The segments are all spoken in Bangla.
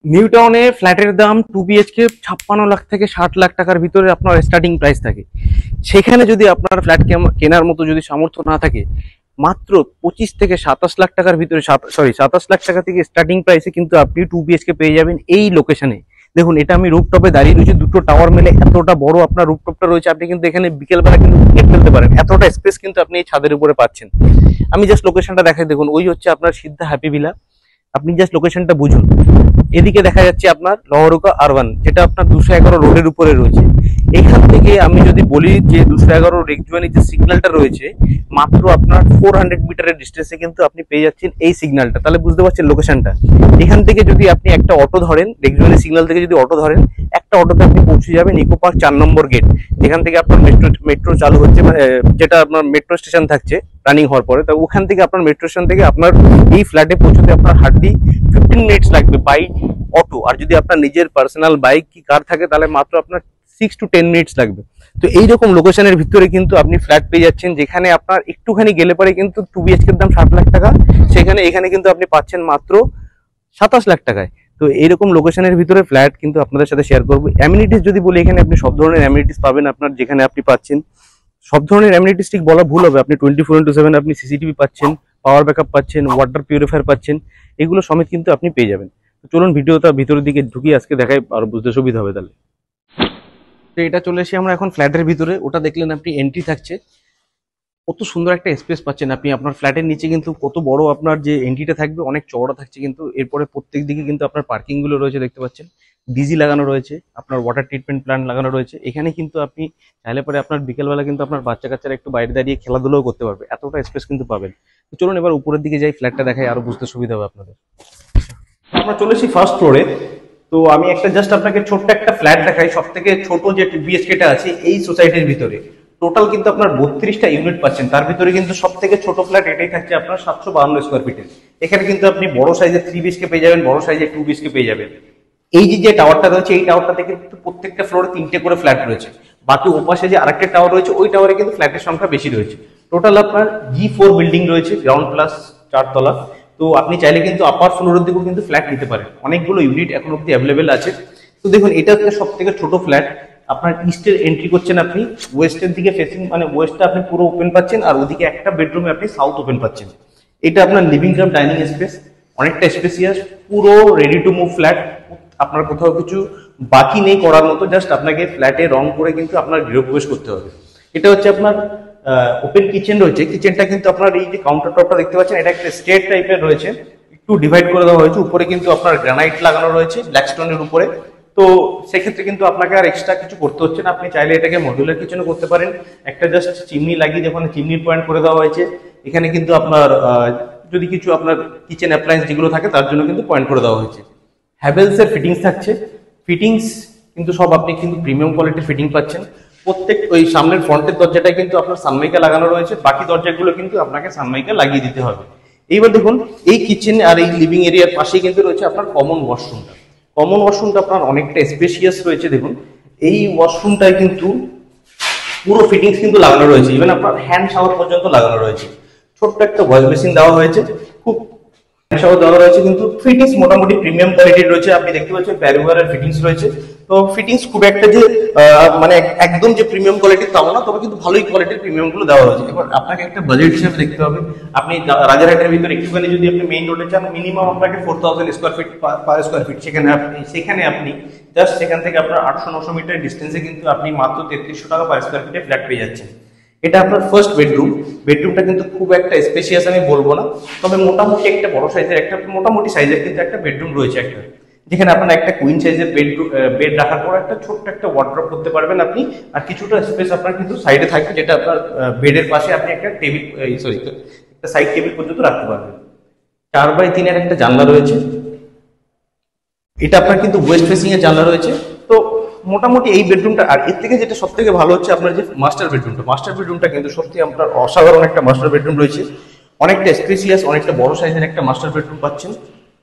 নিউ টাউনে ফ্ল্যাটের দাম 2 BHK 56 লাখ থেকে 60 লাখ টাকার ভিতরে আপনার স্টার্টিং প্রাইস থাকে। সেখানে যদি আপনার ফ্ল্যাট কেনার মতো যদি সামর্থ্য না থাকে, মাত্র 25 থেকে 27 লাখ টাকার ভিতরে, 27 লাখ টাকা থেকে স্টার্টিং প্রাইসে কিন্তু আপনি 2 BHK পেয়ে যাবেন এই লোকেশনে। দেখুন, এটা আমি রুফটপে দাঁড়িয়ে রয়েছি, দুটো টাওয়ার মিলে এতটা বড় আপনার রুফটপটা রয়েছে। আপনি কিন্তু এখানে বিকেলবেলা কিন্তু ক্রিকেট খেলতে পারেন, এতটা স্পেস কিন্তু আপনি এই ছাদের উপরে পাচ্ছেন। আমি জাস্ট লোকেশনটা দেখাই, দেখুন ওই হচ্ছে আপনার সিদ্ধা হ্যাপি ভিলা। আপনি জাস্ট লোকেশনটা বুঝুন। এদিকে দেখা যাচ্ছে আপনার লহরুকা আরবান, যেটা আপনার 211 রোডের উপরে রয়েছে। এখান থেকে আমি যদি বলি যে 211 রেকজুয়ানি যে সিগন্যালটা রয়েছে, মাত্র আপনার 400 মিটারের ডিস্টেন্সে কিন্তু আপনি পেয়ে যাচ্ছেন এই সিগন্যালটা। তাহলে বুঝতে পারছেন লোকেশনটা। এখান থেকে যদি আপনি একটা অটো ধরেন, রেকজুয়ানি সিগন্যাল থেকে যদি অটো ধরেন, একটা অটোতে আপনি পৌঁছে যাবেন ইকো পার্ক 4 নম্বর গেট, যেখান থেকে আপনার মেট্রো চালু হচ্ছে, মানে যেটা আপনার মেট্রো স্টেশন থাকছে রানিং হওয়ার পরে। তো ওখান থেকে আপনার মেট্রো স্টেশন থেকে আপনার এই ফ্ল্যাটে পৌঁছতে আপনার হার্ডলি 15 মিনিটস লাগবে বাই অটো। আর যদি আপনার নিজের পার্সোনাল বাইক কি কার থাকে, তাহলে মাত্র আপনার 6 to 10 মিনিটস লাগবে। তো এইরকম লোকেশনের ভিতরে কিন্তু আপনি ফ্ল্যাট পেয়ে যাচ্ছেন, যেখানে আপনার একটুখানি গেলে পরে কিন্তু 2 BHK দাম 60 লাখ টাকা, সেখানে এখানে কিন্তু আপনি পাচ্ছেন মাত্র 27 লাখ টাকায়। তো এইরকম লোকেশনের ভিতরে ফ্ল্যাট কিন্তু আপনাদের সাথে শেয়ার করবো। অ্যামিনিটিস যদি বলি, এখানে আপনি সব ধরনের অ্যামিনিটিস পাবেন। আপনার যেখানে আপনি পাচ্ছেন সব ধরনের অ্যামিনিটিস, ঠিক বলা ভুল হবে, আপনি 24x7 আপনি CCTV পাচ্ছেন, পাওয়ার ব্যাকআপ পাচ্ছেন, ওয়াটার পিউরিফায়ার পাচ্ছেন, এগুলো সমেত কিন্তু আপনি পেয়ে যাবেন। তো চলুন ভিডিওটা ভিতরের দিকে ঢুকিয়ে আজকে দেখাই, আর বুঝতে সুবিধা হবে তাহলে। তো এটা চলে এসে আমরা এখন ফ্ল্যাটের ভিতরে। ওটা দেখলেন আপনি এন্ট্রি থাকছে, কত সুন্দর একটা স্পেস পাচ্ছেন আপনি। আপনার ফ্ল্যাটের নিচে কিন্তু কত বড় আপনার যে এন্ট্রিটা থাকবে, অনেক চওড়া থাকছে কিন্তু। এরপরে প্রত্যেক দিকে কিন্তু আপনার পার্কিং গুলো রয়েছে, দেখতে পাচ্ছেন ডিজি লাগানো রয়েছে, আপনার ওয়াটার ট্রিটমেন্ট প্ল্যান্ট লাগানো রয়েছে। এখানে কিন্তু আপনি চাইলে পরে আপনার বিকেলবেলা কিন্তু আপনার বাচ্চা কাচ্চারা একটু বাইরে দাঁড়িয়ে খেলাধুলাও করতে পারবে, এতটা স্পেস কিন্তু পাবেন। তো চলুন এবার উপরের দিকে যাই, ফ্ল্যাটটা দেখাই, আরো বুঝতে সুবিধা হবে আপনাদের। আমরা চলেছি ফার্স্ট ফ্লোরে। তো আমি একটা জাস্ট আপনাকে ছোট্ট একটা ফ্ল্যাট দেখাই, সব থেকে ছোট যে BHK-টা আছে এই সোসাইটির ভিতরে। টোটাল কিন্তু আপনার 32টা ইউনিট পাচ্ছেন, তার ভিতরে কিন্তু সব থেকে ছোট ফ্ল্যাট এটাই থাকছে আপনার 752 স্কোয়ার ফিটের। এখানে কিন্তু আপনি বড় সাইজের 3 BHK পেয়ে যাবেন, বড় সাইজের 2 BHK পেয়ে যাবেন। এই যে টাওয়ারটা রয়েছে, এই টাওয়ারটাতে কিন্তু প্রত্যেকটা ফ্লোরে 3টে করে ফ্ল্যাট রয়েছে। বাকি ওপাশে যে আরেকটা টাওয়ার রয়েছে, ওই টাওয়ারে কিন্তু ফ্ল্যাটের সংখ্যা বেশি রয়েছে। টোটাল আপনার G4 বিল্ডিং রয়েছে, গ্রাউন্ড প্লাস 4 তলা। তো আপনি চাইলে কিন্তু আপার ফ্লোরের দিকেও কিন্তু ফ্ল্যাট নিতে পারেন, অনেকগুলো ইউনিট এখন অব্দি অ্যাভেলেবেল আছে। তো দেখুন, এটা হচ্ছে সব থেকে ছোট ফ্ল্যাট। আপনার ইস্টের এন্ট্রি করছেন আপনি, ওয়েস্টের দিকে ফেসিং, মানে ওয়েস্টটা আপনি পুরো ওপেন পাচ্ছেন, আর ওদিকে একটা বেডরুমে আপনি সাউথ ওপেন পাচ্ছেন। এটা আপনার লিভিং কাম ডাইনিং স্পেস, অনেকটা স্পেসিয়াস, পুরো রেডি টু মুভ ফ্ল্যাট। আপনার কোথাও কিছু বাকি নেই করার মতো, জাস্ট আপনাকে ফ্ল্যাটে রং করে কিন্তু আপনার গৃহপ্রবেশ করতে হবে। এটা হচ্ছে আপনার ওপেন কিচেন রয়েছে। কিচেনটা কিন্তু আপনার এই যে কাউন্টার টপটা দেখতে পাচ্ছেন, এটা একটা স্টেট টাইপের রয়েছে, একটু ডিভাইড করে দেওয়া হয়েছে। উপরে কিন্তু আপনার গ্রানাইট লাগানো রয়েছে ব্ল্যাক স্টোনের উপরে। তো সেক্ষেত্রে কিন্তু আপনাকে আর এক্সট্রা কিছু করতে হচ্ছে না, আপনি চাইলে এটাকে মডুলার কিচেনও করতে পারেন। একটা জাস্ট চিমনি লাগিয়ে যখন চিমনির পয়েন্ট করে দেওয়া হয়েছে, এখানে কিন্তু আপনার যদি কিছু আপনার কিচেন অ্যাপ্লায়েন্স যেগুলো থাকে তার জন্য কিন্তু পয়েন্ট করে দেওয়া হয়েছে। হ্যাভেলস এর ফিটিংস থাকছে। ফিটিংস কিন্তু সব আপনি কিন্তু প্রিমিয়াম কোয়ালিটির ফিটিং পাচ্ছেন। প্রত্যেক ওই সামনের ফ্রন্টের দরজাটাই কিন্তু আপনার সানমাইকা লাগানো রয়েছে, বাকি দরজাগুলো কিন্তু আপনাকে সানমাইকা লাগিয়ে দিতে হবে। এইবার দেখুন, এই কিচেন আর এই লিভিং এরিয়ার পাশেই কিন্তু রয়েছে আপনার কমন ওয়াশরুমটা। কমন ওয়াশরুমটা আপনার অনেকটা স্পেশিয়াস রয়েছে। দেখুন, এই ওয়াশরুমটায় কিন্তু পুরো ফিটিংস কিন্তু লাগানো রয়েছে, ইভেন আপনার হ্যান্ড শাওয়ার পর্যন্ত লাগানো রয়েছে। ছোট্ট একটা ওয়াশ বেসিন দেওয়া হয়েছে, খুব দেওয়া রয়েছে, কিন্তু ফিটিংস মোটামুটি প্রিমিয়াম কোয়ালিটির রয়েছে। আপনি দেখতে পাচ্ছেন প্যারিওয়ারের ফিটিংস রয়েছে। তো ফিটিংস খুব একটা যে মানে একদম যে প্রিমিয়াম কোয়ালিটির তাও না, তবে কিন্তু ভালোই কোয়ালিটির প্রিমিয়াম গুলো দেওয়া হয়েছে। এবার আপনাকে একটা বাজেট হিসেবে দেখতে হবে। আপনি রাজারহাটের ভিতরে একটুখানি যদি আপনি মেইন রোডে চান, মিনিমাম আপনাকে 4000 square feet per square feet. সেখানে আপনি জাস্ট সেখান থেকে আপনার 800-900 মিটার ডিস্টেন্সে কিন্তু আপনি মাত্র 3300 টাকা পার স্কোয়ার ফিটে ফ্ল্যাট পেয়ে যাচ্ছেন। এটা আপনার ফার্স্ট বেডরুম। বেডরুমটা কিন্তু খুব একটা স্পেশিয়াস আমি বলবো না, তবে মোটামুটি একটা বড় সাইজের, একটা মোটামুটি সাইজের কিন্তু একটা বেডরুম রয়েছে একটা, যেখানে আপনার একটা কুইন সাইজের বেড রাখার পর একটা ছোট্ট একটা ওয়ার্ড্রপ করতে পারবেন আপনি। আর কিছুটা স্পেস আপনার কিন্তু সাইডে থাকবে, যেটা আপনার বেডের পাশে আপনি একটা টেবিল, একটা সাইড টেবিল পর্যন্ত রাখতে পারবেন। 4x3 একটা জানলা রয়েছে। এটা আপনার কিন্তু ওয়েস্ট ফেসিং এর জানলা রয়েছে। তো মোটামুটি এই বেডরুমটা, আর এর থেকে যেটা সব থেকে ভালো হচ্ছে আপনার যে মাস্টার বেডরুমটা কিন্তু সত্যি আপনার অসাধারণ একটা মাস্টার বেডরুম রয়েছে। অনেকটা স্পেসিয়াস, অনেকটা বড় সাইজের একটা মাস্টার বেডরুম পাচ্ছেন।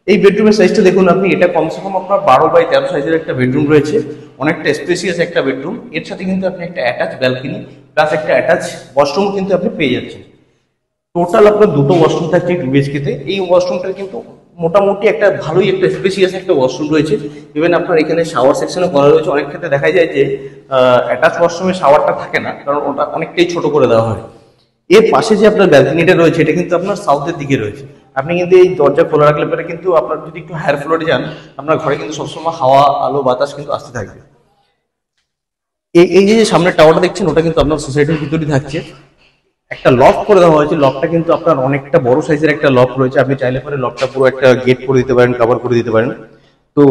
এই বেডরুমের সাইজটা দেখুন আপনি, এটা কমসে কম আপনার 12x13 সাইজের একটা বেডরুম রয়েছে, অনেকটা স্পেসিয়াস একটা বেডরুম। এর সাথে কিন্তু আপনি একটা অ্যাটাচ ব্যালকনি প্লাস একটা অ্যাটাচ ওয়াশরুম কিন্তু আপনি পেয়ে যাচ্ছেন। টোটাল আপনার দুটো ওয়াশরুম থাকছে 2 BHK তে। এই ওয়াশরুমটার কিন্তু মোটামুটি একটা ভালোই একটা স্পেসিয়াস একটা ওয়াশরুম রয়েছে। ইভেন আপনার এখানে শাওয়ার সেকশনও করা রয়েছে। অনেক ক্ষেত্রে দেখা যায় যে অ্যাটাচ ওয়াশরুমে শাওয়ারটা থাকে না, কারণ ওটা অনেকটাই ছোট করে দেওয়া হয়। এর পাশে যে আপনার ব্যালকনিটা রয়েছে এটা কিন্তু আপনার সাউথের দিকে রয়েছে। আপনি কিন্তু এই দরজা খোলা রাখলে পরে কিন্তু আপনার যদি একটু হায়ার ফ্লোরে যান, আপনার ঘরে কিন্তু সবসময় হাওয়া, আলো, বাতাস কিন্তু আসতে থাকবে। এই যে সামনের টাওয়ারটা দেখছেন, ওটা কিন্তু আপনার সোসাইটির ভিতরেই থাকছে। একটা লক করে দেওয়া হয়েছে। লকটা কিন্তু আপনার অনেকটা বড় সাইজের একটা লক রয়েছে। আপনি চাইলে পরে লকটা পুরো একটা গেট করে দিতে পারেন, কভার করে দিতে পারেন। তো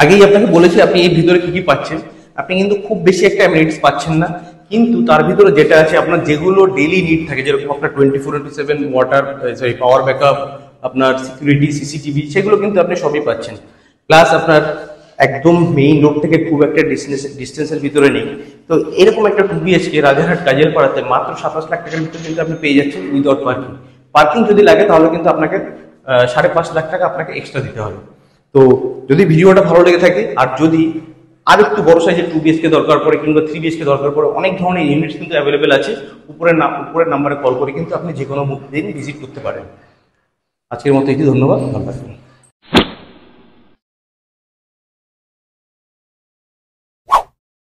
আগেই আপনাকে বলেছি আপনি এই ভিতরে কি কি পাচ্ছেন। আপনি কিন্তু খুব বেশি একটা অ্যামিনিটিস পাচ্ছেন না, কিন্তু তার ভিতরে যেটা আছে আপনার যেগুলো ডেইলি নিড থাকে, যেরকম আপনার 24/7 ওয়াটার, সরি পাওয়ার ব্যাকআপ, আপনার সিকিউরিটি, সিসিটিভি, সেগুলো কিন্তু আপনি সবই পাচ্ছেন। প্লাস আপনার একদম মেইন রোড থেকে খুব একটা ডিস্টেন্সের ভিতরে নেই। তো এরকম একটা 2 BHK রাজারহাট কাজের পাড়াতে মাত্র 27 লাখ টাকার ভিতরে কিন্তু আপনি পেয়ে যাচ্ছেন উইদাউট পার্কিং। পার্কিং যদি লাগে তাহলে কিন্তু আপনাকে 5.5 লাখ টাকা আপনাকে এক্সট্রা দিতে হবে। তো যদি ভিডিওটা ভালো লেগে থাকে, আর যদি আর একটু বড় সাইজের 2 BHK দরকার পড়ে কিংবা 3 BHK দরকার পড়ে, অনেক ধরনের ইউনিটস কিন্তু অ্যাভেলেবেল আছে। উপরের নাম্বারে কল করে কিন্তু আপনি যে কোনো দিন ভিজিট করতে পারেন। আজকের মতো এটি, ধন্যবাদ, ভালো থাকবেন।